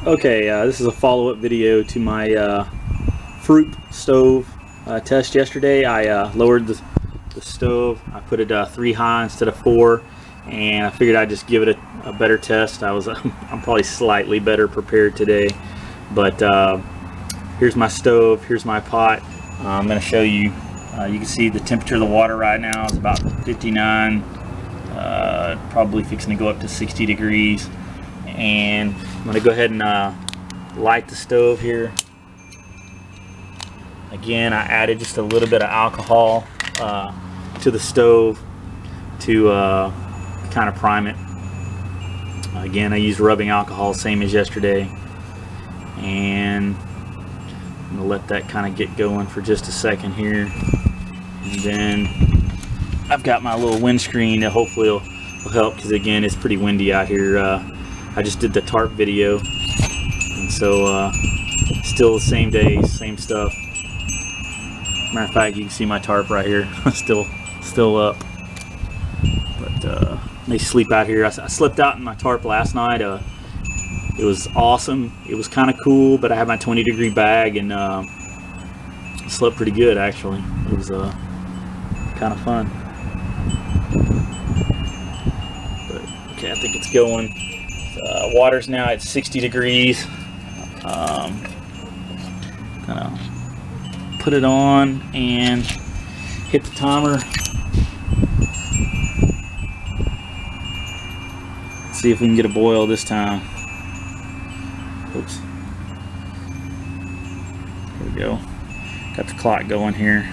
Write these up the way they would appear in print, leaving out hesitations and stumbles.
Okay, this is a follow-up video to my Froup Stove test yesterday. I lowered the stove. I put it 3 high instead of 4, and I figured I'd just give it a better test. I'm probably slightly better prepared today, but here's my stove. Here's my pot. I'm going to show you. You can see the temperature of the water right now is about 59. Probably fixing to go up to 60 degrees. And I'm going to go ahead and light the stove here. Again, I added just a little bit of alcohol to the stove to kind of prime it. Again, I used rubbing alcohol, same as yesterday. And I'm going to let that kind of get going for just a second here. And then I've got my little windscreen that hopefully will help, because again, it's pretty windy out here. I just did the tarp video, and so still the same day, same stuff. Matter of fact, you can see my tarp right here, still up. But they sleep out here. I slept out in my tarp last night. It was awesome. It was kind of cool, but I had my 20-degree bag and slept pretty good actually. It was kind of fun. But okay, I think it's going. Water's now at 60 degrees. Gonna put it on and hit the timer. See if we can get a boil this time. Oops. There we go. Got the clock going here.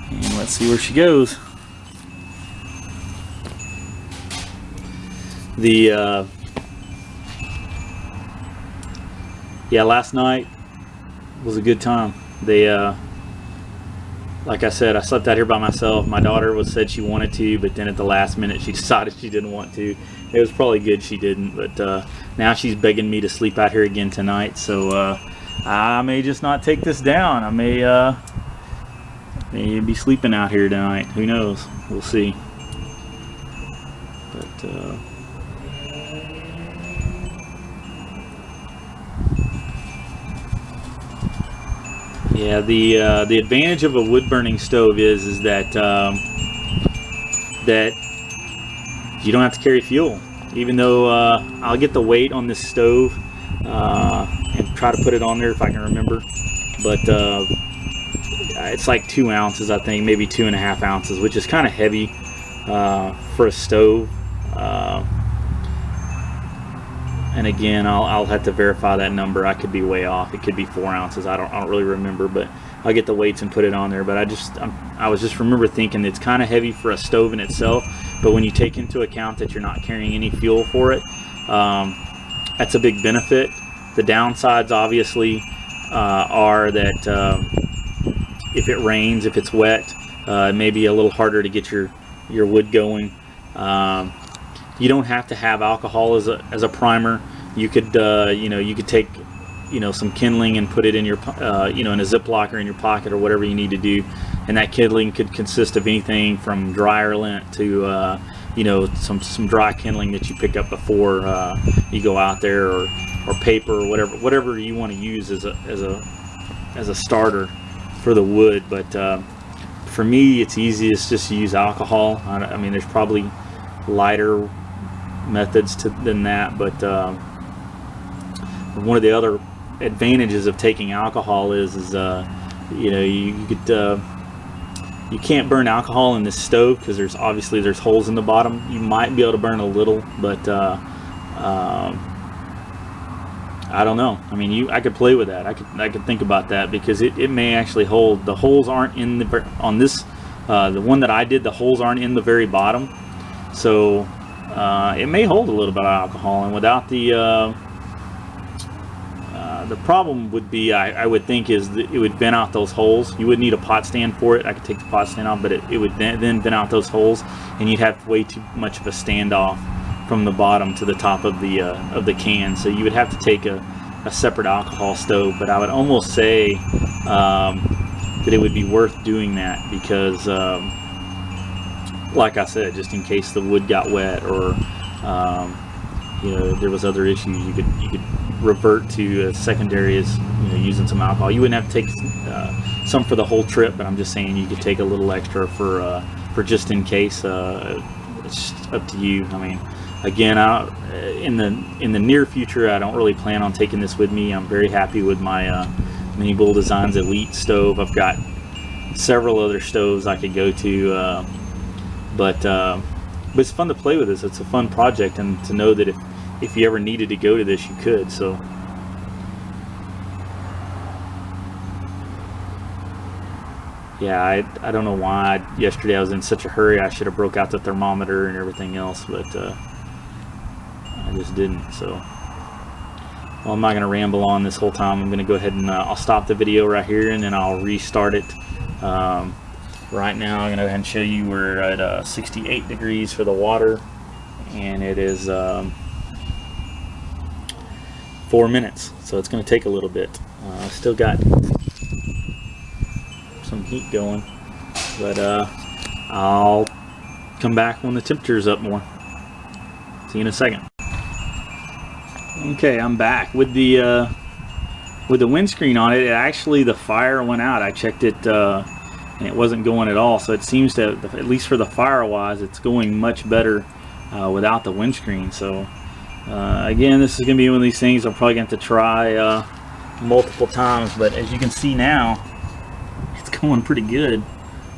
And let's see where she goes. Yeah, last night was a good time. Like I said, I slept out here by myself. My daughter said she wanted to, but then at the last minute she decided she didn't want to. It was probably good she didn't, but now she's begging me to sleep out here again tonight. So I may just not take this down. I may be sleeping out here tonight. Who knows? We'll see. But yeah, the advantage of a wood burning stove is that that you don't have to carry fuel. Even though I'll get the weight on this stove and try to put it on there if I can remember, but it's like 2 ounces, I think, maybe 2.5 ounces, which is kind of heavy for a stove. And again, I'll have to verify that number. I could be way off. It could be 4 ounces. I don't really remember, but I'll get the weights and put it on there. But I was just remember thinking it's kind of heavy for a stove in itself, but when you take into account that you're not carrying any fuel for it, that's a big benefit. The downsides obviously are that if it rains, if it's wet, it may be a little harder to get your wood going. You don't have to have alcohol as a primer. You could you could take some kindling and put it in your in a Ziploc or in your pocket or whatever you need to do, and that kindling could consist of anything from dryer lint to some dry kindling that you pick up before you go out there, or paper, or whatever you want to use as a starter for the wood. But for me, it's easiest just to use alcohol. I mean, there's probably lighter methods than that, but one of the other advantages of taking alcohol is you can't burn alcohol in this stove because there's holes in the bottom. You might be able to burn a little, but I don't know. I mean, I could play with that. I could think about that, because it may actually hold. The holes aren't in the one that I did. The holes aren't in the very bottom, so it may hold a little bit of alcohol. And without the problem would be, I would think, is that it would vent out those holes. You would need a pot stand for it. I could take the pot stand off, but it would then vent out those holes, and you'd have way too much of a standoff from the bottom to the top of the can. So you would have to take a separate alcohol stove. But I would almost say that it would be worth doing that, because like I said, just in case the wood got wet, or you know, there was other issues, you could revert to secondary as, you know, using some alcohol. You wouldn't have to take some for the whole trip, but I'm just saying you could take a little extra for just in case. It's up to you. I mean, again, in the near future, I don't really plan on taking this with me. I'm very happy with my Mini Bull Designs Elite stove. I've got several other stoves I could go to, but it's fun to play with this. It's a fun project, and to know that if you ever needed to go to this, you could. So yeah, I don't know why yesterday I was in such a hurry. I should have broke out the thermometer and everything else, but I just didn't. So, well, I'm not going to ramble on this whole time. I'm going to go ahead and I'll stop the video right here, and then I'll restart it. Right now I'm going to go ahead and show you we're at 68 degrees for the water, and it is 4 minutes, so it's going to take a little bit. Still got some heat going, but I'll come back when the temperature is up more. See you in a second. Okay, I'm back with the windscreen on it. Actually, the fire went out. I checked it and it wasn't going at all, so it seems to, at least for the fire wise, it's going much better without the windscreen. So again, this is gonna be one of these things I'm probably going to have to try multiple times, but as you can see now, it's going pretty good.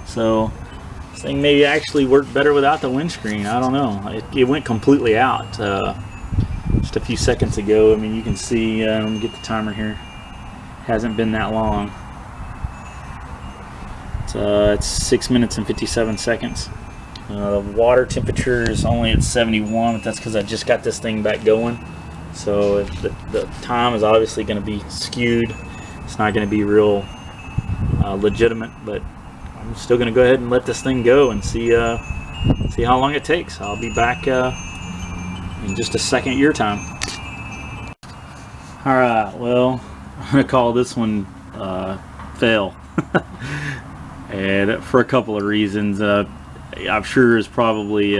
So this thing may actually work better without the windscreen. I don't know. It went completely out just a few seconds ago. I mean, you can see, let me get the timer here. Hasn't been that long. It's 6 minutes and 57 seconds. The water temperature is only at 71, but that's because I just got this thing back going. So the time is obviously going to be skewed. It's not going to be real legitimate, but I'm still going to go ahead and let this thing go and see how long it takes. I'll be back in just a second your time. Alright, well, I'm going to call this one fail. And for a couple of reasons. I'm sure it's probably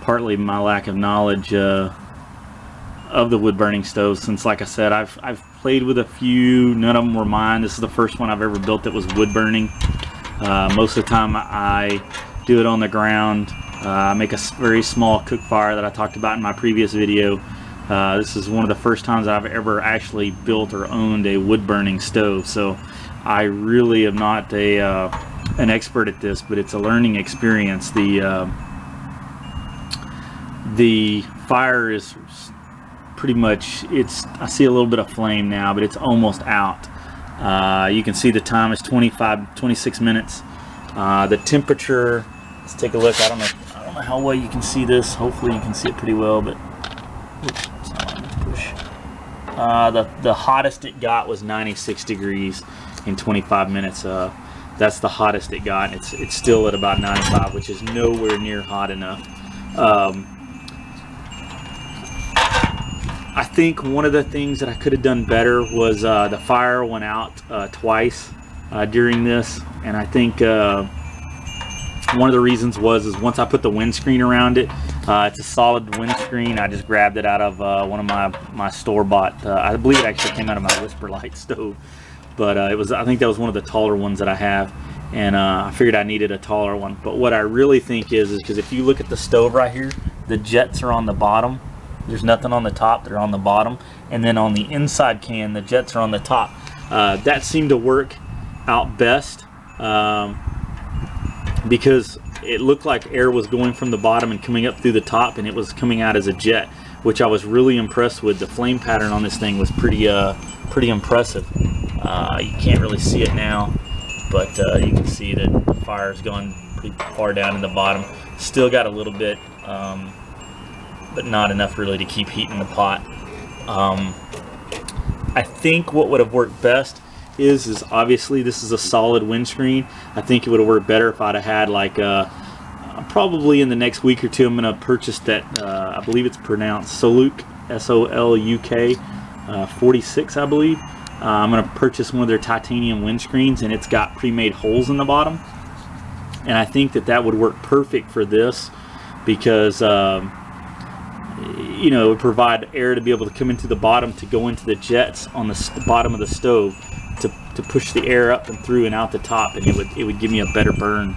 partly my lack of knowledge of the wood burning stove, since, like I said, I've played with a few. None of them were mine. This is the first one I've ever built that was wood burning. Most of the time I do it on the ground. I make a very small cook fire that I talked about in my previous video. This is one of the first times I've ever actually built or owned a wood burning stove, so I really am not an expert at this, but it's a learning experience. The fire is pretty much, I see a little bit of flame now, but it's almost out. You can see the time is 26 minutes. The temperature, let's take a look. I don't know how well you can see this. Hopefully you can see it pretty well, but oops, it's not letting me push. The hottest it got was 96 degrees in 25 minutes. That's the hottest it got. It's still at about 95, which is nowhere near hot enough. I think one of the things that I could have done better was the fire went out twice during this, and I think one of the reasons was once I put the windscreen around it, it's a solid windscreen. I just grabbed it out of one of my store-bought. I believe it actually came out of my Whisper Light stove, but I think that was one of the taller ones that I have, and I figured I needed a taller one. But what I really think is because if you look at the stove right here, the jets are on the bottom. There's nothing on the top, they're on the bottom, and then on the inside can, the jets are on the top. That seemed to work out best because it looked like air was going from the bottom and coming up through the top, and it was coming out as a jet, which I was really impressed with. The flame pattern on this thing was pretty impressive. You can't really see it now, but you can see that the fire's gone pretty far down in the bottom. Still got a little bit, but not enough really to keep heating the pot. I think what would have worked best is obviously this is a solid windscreen. I think it would have worked better if I'd have had like probably in the next week or two I'm going to purchase that I believe it's pronounced Soluk, S-O-L-U-K 46, I believe. I'm going to purchase one of their titanium windscreens, and it's got pre-made holes in the bottom. And I think that would work perfect for this, because you know, it would provide air to be able to come into the bottom to go into the jets on the bottom of the stove to push the air up and through and out the top, and it would give me a better burn.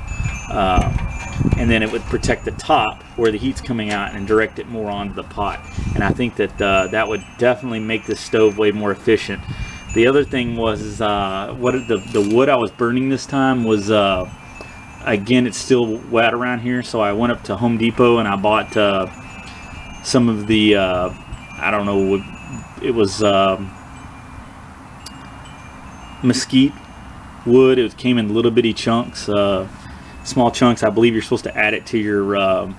And then it would protect the top where the heat's coming out and direct it more onto the pot. And I think that that would definitely make this stove way more efficient. The other thing was what the wood I was burning this time was, again, it's still wet around here, so I went up to Home Depot and I bought some of the I don't know, it was mesquite wood. It came in little bitty chunks, small chunks. I believe you're supposed to add it to your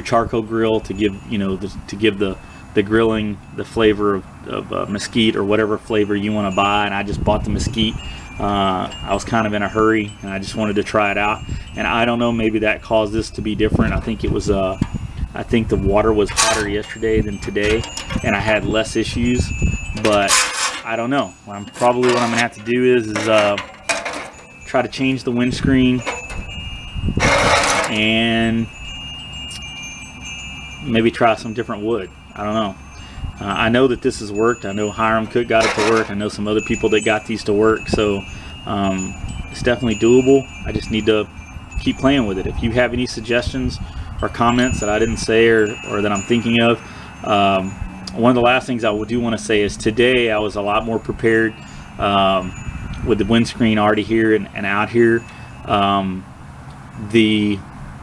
charcoal grill to give, you know, to give the grilling the flavor of mesquite or whatever flavor you want to buy. And I just bought the mesquite. I was kind of in a hurry and I just wanted to try it out, and I don't know, maybe that caused this to be different. I think it was I think the water was hotter yesterday than today and I had less issues, but I don't know. Probably what I'm gonna have to do is try to change the windscreen and maybe try some different wood. I don't know. I know that this has worked. I know Hiram Cook got it to work. I know some other people that got these to work, so it's definitely doable. I just need to keep playing with it. If you have any suggestions or comments that I didn't say or that I'm thinking of, one of the last things I do want to say is today I was a lot more prepared with the windscreen already here and out here. The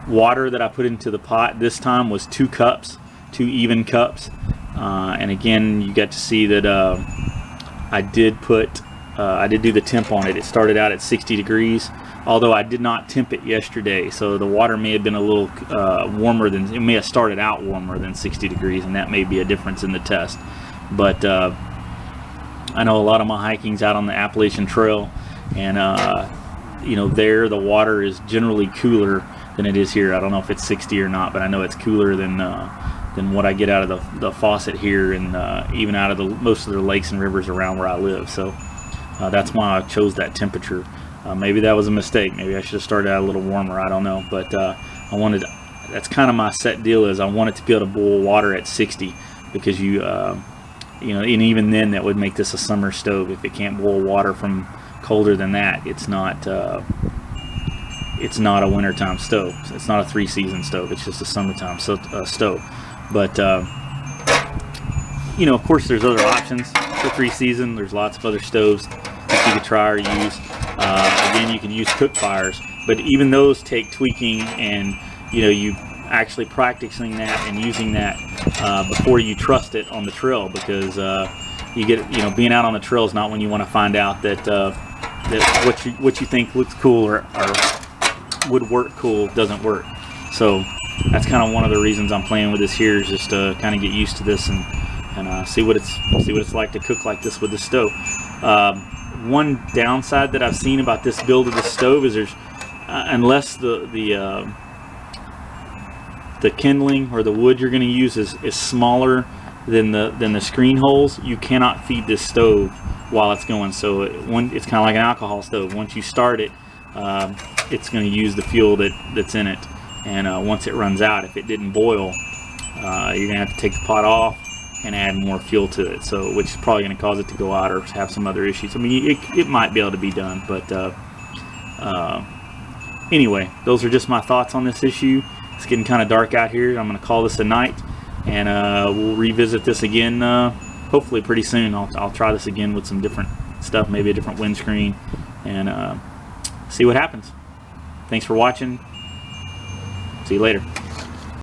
water that I put into the pot this time was 2 cups, 2 even cups. And again, you got to see that I did do the temp on it. It started out at 60 degrees, although I did not temp it yesterday, so the water may have been a little warmer than, it may have started out warmer than 60 degrees, and that may be a difference in the test. But I know a lot of my hiking's out on the Appalachian Trail, and you know, there the water is generally cooler than it is here. I don't know if it's 60 or not, but I know it's cooler than what I get out of the faucet here, and even out of most of the lakes and rivers around where I live. So that's why I chose that temperature. Maybe that was a mistake. Maybe I should have started out a little warmer. I don't know, but I wanted. That's kind of my set deal. Is I want it to be able to boil water at 60, because you know, and even then that would make this a summer stove. If it can't boil water from colder than that, it's not a wintertime stove. It's not a 3-season stove. It's just a summertime stove. But you know, of course, there's other options for 3-season. There's lots of other stoves that you could try or use. Again, you can use cook fires, but even those take tweaking, and you know, you actually practicing that and using that before you trust it on the trail, because you get, you know, being out on the trail is not when you want to find out that that what you think looks cool or would work cool doesn't work. So that's kind of one of the reasons I'm playing with this here, is just to kind of get used to this and see what it's like to cook like this with the stove. One downside that I've seen about this build of the stove is there's unless the kindling or the wood you're going to use is smaller than the screen holes, you cannot feed this stove while it's going. So it's kind of like an alcohol stove. Once you start it, it's going to use the fuel that's in it, and once it runs out, if it didn't boil, you're going to have to take the pot off and add more fuel to it, so which is probably going to cause it to go out or have some other issues. I mean, it might be able to be done, but anyway, those are just my thoughts on this issue. It's getting kind of dark out here. I'm going to call this a night, and we'll revisit this again hopefully pretty soon. I'll try this again with some different stuff, maybe a different windscreen, and see what happens. Thanks for watching. See you later.